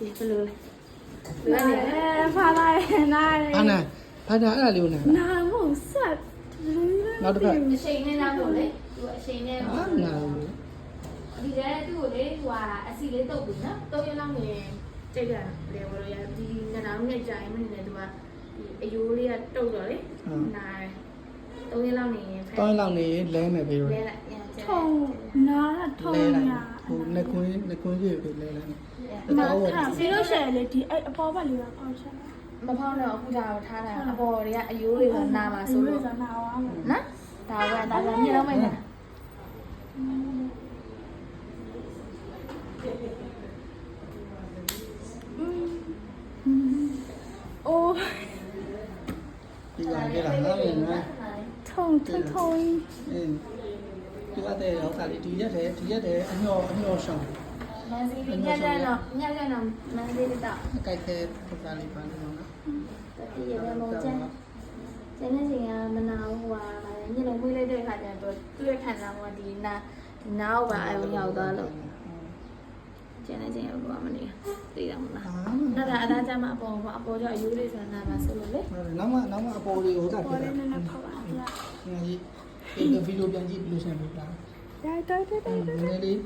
ဒီဘယ်လိုလဲ ဖာလာနား ဘာနာအဲ့ဒါလေးကိုနာ နာမဆက် နောက်တစ်ခါ အချိန်နဲ့နောက်တော့လေသူအချိန်နဲ့ ဟာနာ ဒီကဲသူ့ကိုလေဟိုအစီလေးတုတ်ပြီနော်3ရက်လောက်နေကြိတ်တာလေဘလို့ရဒီငနာနဲ့ကြာရင်မနေနဲ့သူကဒီအယိုးလေးကတုတ်တော့လေနာ3ရက်လောက်နေရင်ဖဲ တောင်းလောက်နေလဲမယ်ပြေတော့ လဲလိုက်ရကျ ထုံနာထုံ လဲလိုက် ညာ ဟိုလက်ခွင်းပြည့်လဲလိုက် နာထားပြီးလို့ရှိရင်လေဒီအဲ့အပေါ်ဘက်လေးကအောက်ချက် မဖောင်းတော့အခုဒါကိုထားတာအပေါ်တွေကအယိုးတွေကနာမှာဆိုလို့ နာဝါမယ် နော်ဒါကဒါကမြေတော့မင်း အိုး ဒီကနေ့လာနော်နော် ထုံထုံ အင်းဒီကတဲ့ဟောကလေးဒီရက်တယ်အညောရှောင်း မန်စီညက်တော့မန်စီတော့ အကြိုက်တဲ့ပုဂ္ဂလိပါလို့နော် တတိယလည်းမကျန်ကျန်တဲ့ချိန်ကမနာဟိုဟာညနေမွေးလိုက်တဲ့အခါကျတော့သူ့ရဲ့ခံစားမှုကဒီနားပါအယုံရောက်သွားလို့ကျန်တဲ့ချိန်ကဘာမနေသိတာမလားအဲ့ဒါအသားကြမှာအပေါ်ကျအယိုးလေးဆိုတာနားပါဆိုလို့လေ နောက်မှအပေါ်လေးဟိုကပြ ပေါ် တာ လေးနဲ့ဖောက်ပါလား ဒီဗီဒီယိုပြန်ကြည့်ပြီးလို့ရှိရင်ပြတာ ได้ နည်းနည်းလေး